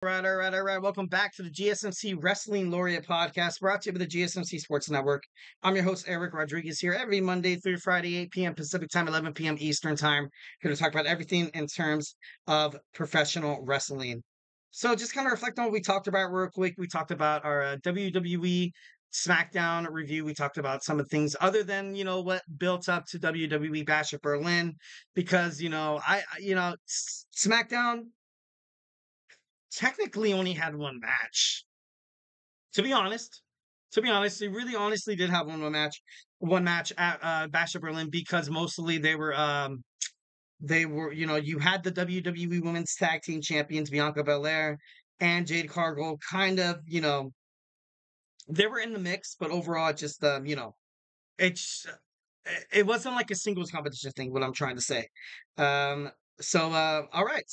All right. Welcome back to the GSMC Wrestling Laureate podcast, brought to you by the GSMC Sports Network. I'm your host, Eric Rodriguez, here every Monday through Friday, 8 p.m. Pacific time, 11 p.m. Eastern time. Here to talk about everything in terms of professional wrestling. So, just kind of reflect on what we talked about real quick. We talked about our WWE SmackDown review. We talked about some of the things other than what built up to WWE Bash at Berlin, because SmackDown technically only had one match. To be honest, they really honestly did have one match at Bash of Berlin, because mostly they were you had the WWE Women's Tag Team Champions Bianca Belair and Jade Cargill, kind of they were in the mix, but overall it's it wasn't like a singles competition thing, what I'm trying to say. Um, all right.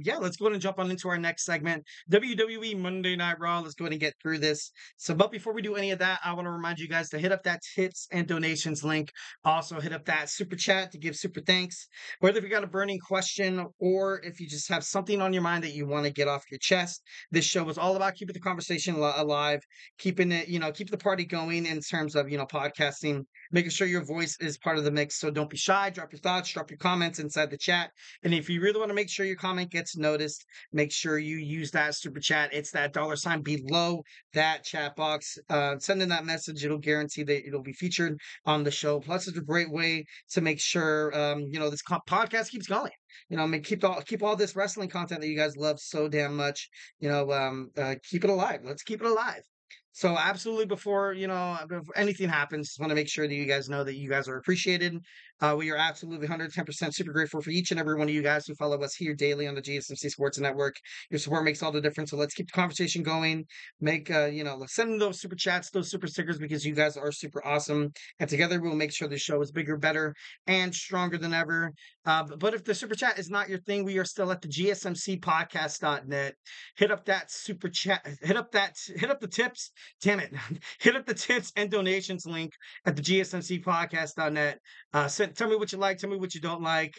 Yeah, let's go ahead and jump on into our next segment, WWE Monday Night Raw. Let's go ahead and get through this. But before we do any of that, I want to remind you guys to hit up that tips and donations link. Also, hit up that super chat to give super thanks. Whether if you got a burning question or if you just have something on your mind that you want to get off your chest, this show is all about keeping the conversation alive, keeping it, keep the party going in terms of, podcasting, making sure your voice is part of the mix. So don't be shy. Drop your thoughts, drop your comments inside the chat. And if you really want to make sure your comment gets noticed, make sure you use that super chat. It's that $sign below that chat box. Send in that message. It'll guarantee that it'll be featured on the show. Plus, it's a great way to make sure this podcast keeps going. Keep all this wrestling content that you guys love so damn much. Keep it alive. Let's keep it alive. So absolutely, before anything happens, just want to make sure that you guys know that you guys are appreciated. We are absolutely 110% super grateful for each and every one of you guys who follow us here daily on the GSMC Sports Network. Your support makes all the difference. So let's keep the conversation going. Let's send those super chats, those super stickers, because you guys are super awesome. And together we'll make sure the show is bigger, better, and stronger than ever. But if the super chat is not your thing, we are still at the GSMCpodcast.net. Hit up that super chat. Hit up the tips. Damn it. Hit up the tips and donations link at the GSMCpodcast.net. Tell me what you like. Tell me what you don't like.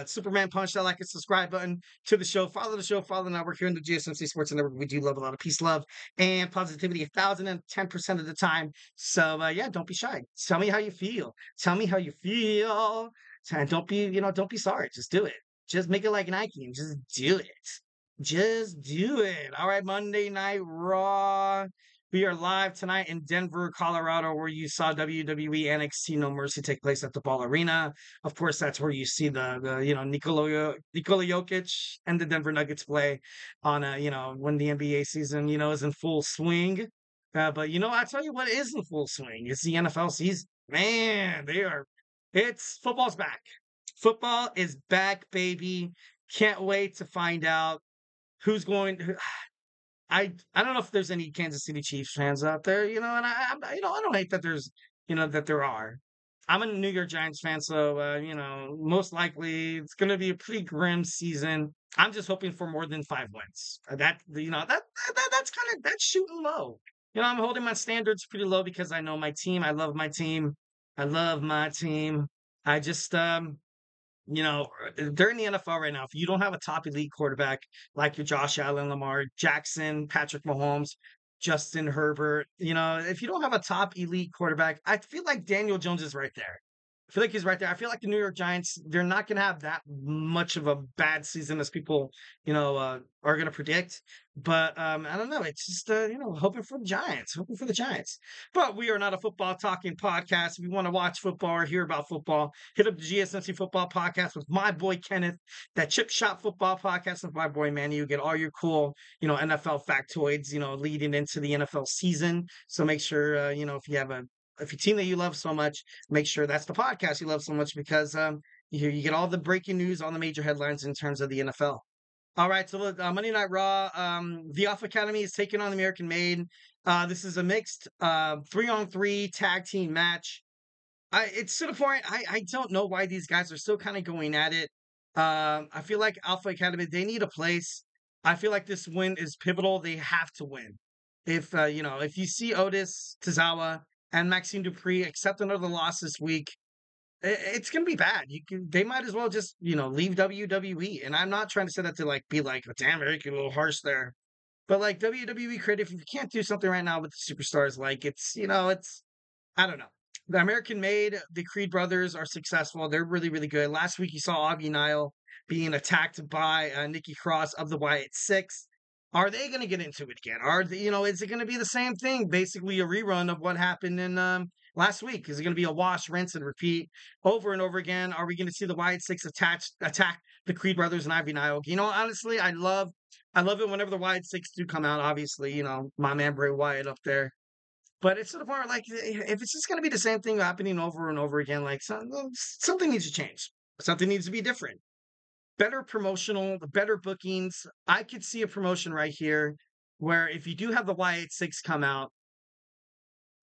Superman punch that like and subscribe button to the show. Follow the show. Follow the network here in the GSMC Sports Network. We do love a lot of peace, love, and positivity 1,010% of the time. So yeah, don't be shy. Tell me how you feel. Tell me how you feel. And don't be sorry. Just do it. Just make it like Nike and just do it. Just do it. All right, Monday Night Raw. We are live tonight in Denver, Colorado, where you saw WWE NXT No Mercy take place at the Ball Arena. Of course, that's where you see the Nikola Jokic and the Denver Nuggets play on when the NBA season is in full swing. But I tell you what is in full swing. It's the NFL season. Man, it's football's back. Football is back, baby. Can't wait to find out who's going to. I don't know if there's any Kansas City Chiefs fans out there, and I don't hate that that there are. I'm a New York Giants fan, so most likely it's going to be a pretty grim season. I'm just hoping for more than 5 wins. That's shooting low. I'm holding my standards pretty low because I know my team. I love my team. I love my team. I just they're in the NFL right now. If you don't have a top elite quarterback like your Josh Allen, Lamar Jackson, Patrick Mahomes, Justin Herbert, if you don't have a top elite quarterback, I feel like Daniel Jones is right there. I feel like he's right there. I feel like the New York Giants, they're not going to have that much of a bad season as people, are going to predict. But I don't know. It's just, hoping for the Giants. But we are not a football talking podcast. If you want to watch football or hear about football, hit up the GSMC Football Podcast with my boy Kenneth, that Chip Shop Football Podcast with my boy Manny. You get all your cool, NFL factoids, leading into the NFL season. So make sure, if you have if your team that you love so much, make sure that's the podcast you love so much, because you get all the breaking news, all the major headlines in terms of the NFL. All right, so Monday Night Raw, the Alpha Academy is taking on the American Made. This is a mixed 3-on-3 tag team match. It's to the point, I don't know why these guys are still kind of going at it. I feel like Alpha Academy, they need a place. I feel like this win is pivotal. They have to win. If you see Otis, Tozawa, and Maxime Dupree accept another loss this week, it's gonna be bad. They might as well just leave WWE. And I'm not trying to say that to like be like, oh, damn, Eric, you're a little harsh there. But like WWE creative, if you can't do something right now with the superstars, like it's I don't know. The American made, the Creed brothers are successful. They're really, really good. Last week you saw Augie Nile being attacked by Nikki Cross of the Wyatt Six. Are they going to get into it again? Is it going to be the same thing? Basically, a rerun of what happened in last week? Is it going to be a wash, rinse, and repeat over and over again? Are we going to see the Wyatt Six attack the Creed brothers and Ivy Nile? Honestly, I love it whenever the Wyatt Six do come out. Obviously, my man Bray Wyatt up there. But it's to the point where, like, if it's just going to be the same thing happening over and over again, like, something needs to change. Something needs to be different. Better promotional, better bookings. I could see a promotion right here where if you do have the Y86 come out,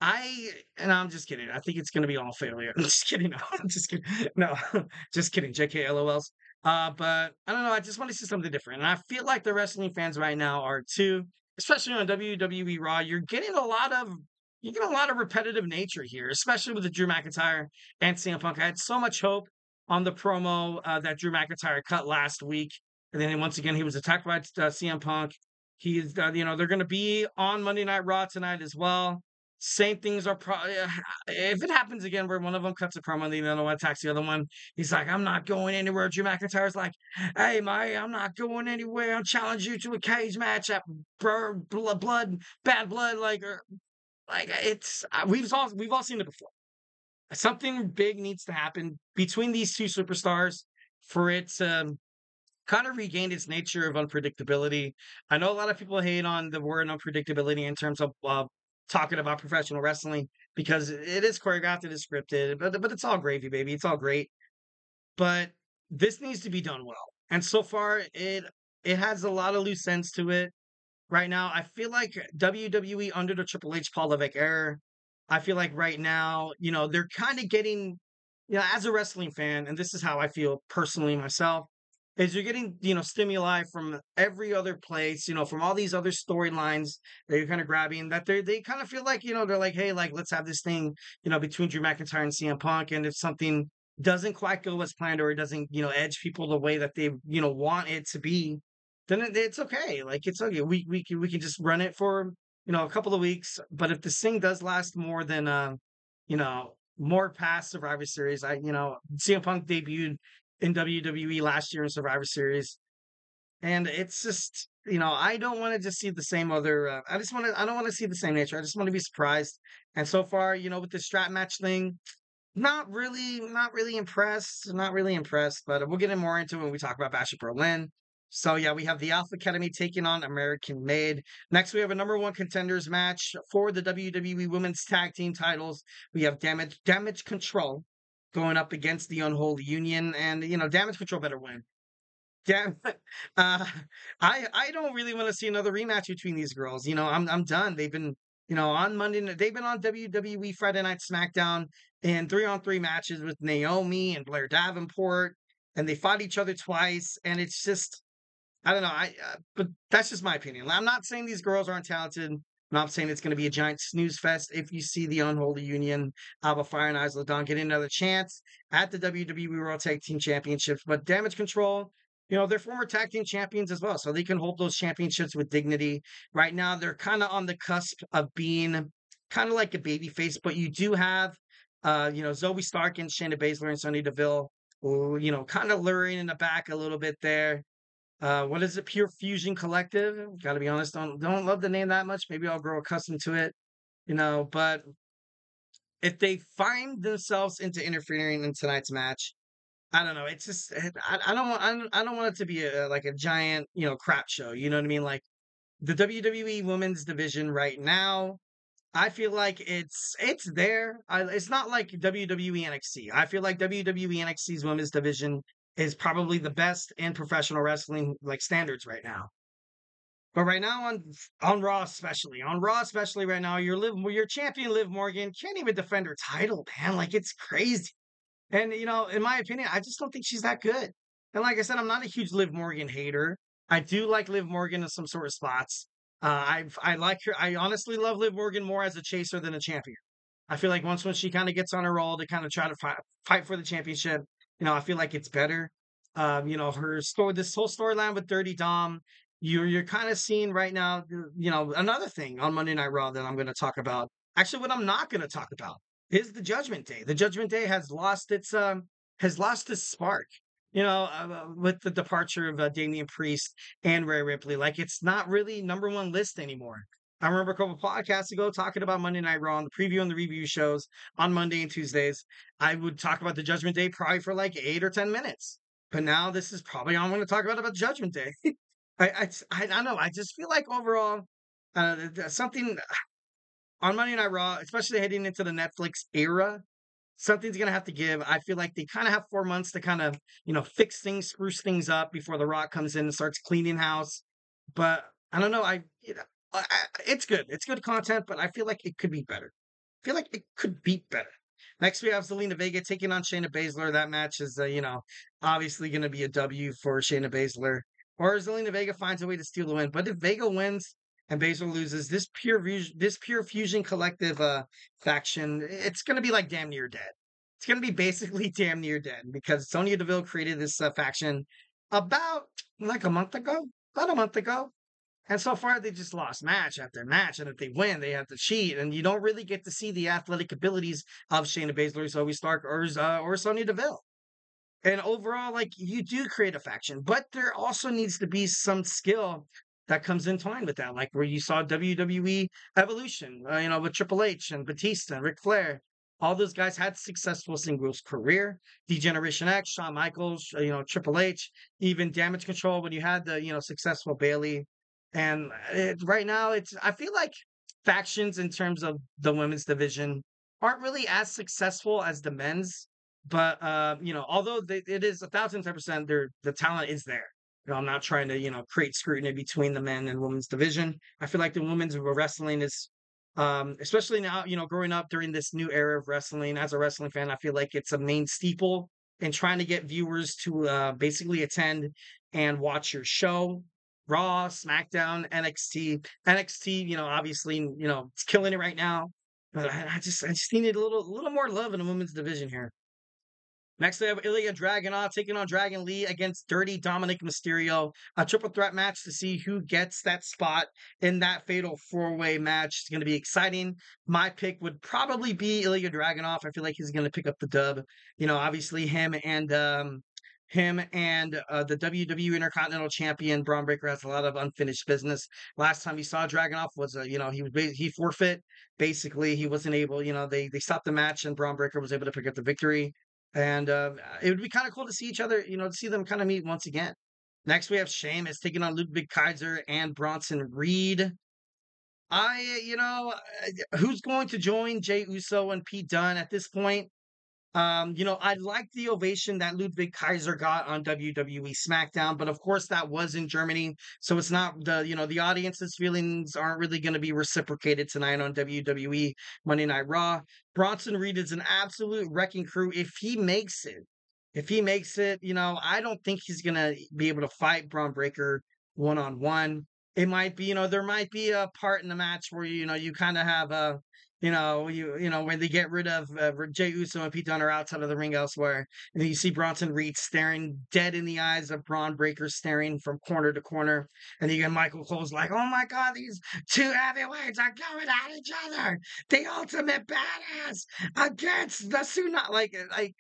and I'm just kidding. I think it's going to be all failure. I'm just kidding. No, I'm just kidding. No, just kidding. JK LOLs. But I don't know. I just want to see something different. And I feel like the wrestling fans right now are too, especially on WWE Raw. You're getting a lot of repetitive nature here, especially with the Drew McIntyre and CM Punk. I had so much hope on the promo that Drew McIntyre cut last week. And then once again, he was attacked by CM Punk. He's, they're going to be on Monday Night Raw tonight as well. Same things are probably if it happens again where one of them cuts a promo and the other one attacks the other one, he's like, I'm not going anywhere. Drew McIntyre's like, hey, I'm not going anywhere. I'll challenge you to a cage match at bad blood, like it's we've all seen it before. Something big needs to happen between these two superstars for it to kind of regain its nature of unpredictability. I know a lot of people hate on the word unpredictability in terms of talking about professional wrestling because it is choreographed, it is scripted, but it's all gravy, baby. It's all great. But this needs to be done well. And so far, it has a lot of loose ends to it right now. I feel like WWE under the Triple H Paul Levesque era, I feel like right now, they're kind of getting, as a wrestling fan, and this is how I feel personally myself, is you're getting, stimuli from every other place, from all these other storylines that you're kind of grabbing that they kind of feel like, they're like, hey, like, let's have this thing, between Drew McIntyre and CM Punk. And if something doesn't quite go as planned or it doesn't, edge people the way that they, want it to be, then it's okay. Like it's okay. We can just run it for a couple of weeks. But if this thing does last more than more past Survivor Series, CM Punk debuted in WWE last year in Survivor Series, and it's just I don't want to just see the same other. I don't want to see the same nature. I just want to be surprised. And so far, with the strap match thing, not really impressed. Not really impressed, but we'll get more into it when we talk about Bash at Berlin. So yeah, we have the Alpha Academy taking on American Made. Next, we have a number one contenders match for the WWE Women's Tag Team titles. We have Damage Control going up against the Unholy Union, and Damage Control better win. Yeah, uh, I don't really want to see another rematch between these girls. I'm done. They've been on Monday. They've been on WWE Friday Night SmackDown in 3-on-3 matches with Naomi and Blair Davenport, and they fought each other twice. And it's just I don't know. But that's just my opinion. I'm not saying these girls aren't talented. I'm not saying it's going to be a giant snooze fest if you see the Unholy Union, Alba Fire and Isla Dawn get another chance at the WWE World Tag Team Championships. But Damage Control, they're former tag team champions as well, so they can hold those championships with dignity. Right now, they're kind of on the cusp of being kind of like a babyface, but you do have, Zoe Stark and Shayna Baszler and Sonya Deville, who, kind of luring in the back a little bit there. What is it? Pure Fusion Collective. Got to be honest, don't love the name that much. Maybe I'll grow accustomed to it, But if they find themselves into interfering in tonight's match, I don't know. It's just I don't want it to be like a giant crap show. You know what I mean? Like the WWE Women's Division right now. I feel like it's there. It's not like WWE NXT. I feel like WWE NXT's women's division is probably the best in professional wrestling like standards right now. But right now on Raw especially right now, your champion Liv Morgan can't even defend her title, man. Like it's crazy. And in my opinion, I just don't think she's that good. And like I said, I'm not a huge Liv Morgan hater. I do like Liv Morgan in some sort of spots. I like her. I honestly love Liv Morgan more as a chaser than a champion. I feel like once she kind of gets on a roll to kind of try to fight for the championship, I feel like it's better. Her story, this whole storyline with Dirty Dom, you're kind of seeing right now. Another thing on Monday Night Raw that I'm going to talk about. Actually, what I'm not going to talk about is the Judgment Day. The Judgment Day has lost its spark. With the departure of Damian Priest and Rhea Ripley, like it's not really number one list anymore. I remember a couple podcasts ago talking about Monday Night Raw, and the preview and the review shows on Monday and Tuesdays. I would talk about the Judgment Day probably for like 8 or 10 minutes. But now this is probably all I'm going to talk about Judgment Day. I don't know. I just feel like overall, something on Monday Night Raw, especially heading into the Netflix era, something's going to have to give. I feel like they kind of have 4 months to kind of, fix things, spruce things up before The Rock comes in and starts cleaning house. But I don't know. It's good. It's good content, but I feel like it could be better. I feel like it could be better. Next, we have Zelina Vega taking on Shayna Baszler. That match is, obviously going to be a W for Shayna Baszler. Or Zelina Vega finds a way to steal the win. But if Vega wins and Baszler loses, this pure fusion collective faction, it's going to be like damn near dead. It's going to be basically damn near dead because Sonya Deville created this faction about like a month ago. About a month ago. And so far, they just lost match after match. And if they win, they have to cheat. And you don't really get to see the athletic abilities of Shayna Baszler, Zoe Stark, or Sonya Deville. And overall, like you do create a faction, but there also needs to be some skill that comes in twine with that, like where you saw WWE Evolution, with Triple H and Batista and Ric Flair. All those guys had successful singles career. D-Generation X, Shawn Michaels, Triple H, even Damage Control when you had the successful Bailey. And right now, I feel like factions in terms of the women's division aren't really as successful as the men's. But although it is 1,010%, the talent is there. I'm not trying to create scrutiny between the men and women's division. I feel like the women's wrestling is, especially now, growing up during this new era of wrestling. As a wrestling fan, I feel like it's a main staple in trying to get viewers to basically attend and watch your show. Raw, SmackDown, NXT. NXT, obviously, it's killing it right now. But I just needed a little more love in the women's division here. Next, we have Ilja Dragunov taking on Dragon Lee against Dirty Dominik Mysterio. A triple threat match to see who gets that spot in that fatal four-way match. It's going to be exciting. My pick would probably be Ilja Dragunov. I feel like he's going to pick up the dub. Obviously him and the WWE Intercontinental Champion Braun Breaker has a lot of unfinished business. Last time we saw Dragunov was, he forfeit. Basically, he wasn't able. They stopped the match and Braun Breaker was able to pick up the victory. And it would be kind of cool to see each other, to see them kind of meet once again. Next, we have Sheamus taking on Ludvig Kaiser and Bronson Reed. Who's going to join Jey Uso and Pete Dunne at this point? I like the ovation that Ludwig Kaiser got on WWE SmackDown, but of course that was in Germany, so it's not the audience's feelings aren't really going to be reciprocated tonight on WWE Monday Night Raw. Bronson Reed is an absolute wrecking crew. If he makes it, I don't think he's going to be able to fight Braun Breaker one-on-one. It might be, there might be a part in the match where you kind of have a when they get rid of Jey Uso and Pete Dunne are outside of the ring elsewhere, and you see Bronson Reed staring dead in the eyes of Braun Breaker, staring from corner to corner, and you get Michael Cole's like, "Oh my God, these two heavyweights are going at each other! The ultimate badass against the Suna!" Like, I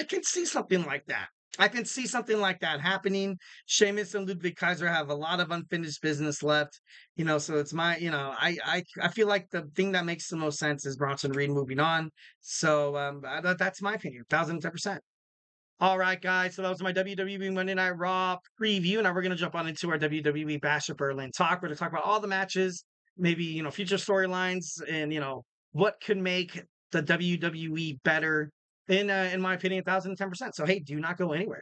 can see something like that. I can see something like that happening. Sheamus and Ludwig Kaiser have a lot of unfinished business left, so it's my, I feel like the thing that makes the most sense is Bronson Reed moving on. So that's my opinion, 1,010%. All right, guys. So that was my WWE Monday Night Raw preview. Now we're going to jump on into our WWE Bash of Berlin talk. We're going to talk about all the matches, maybe, future storylines and, what could make the WWE better in my opinion, 1,010%. So, hey, do not go anywhere.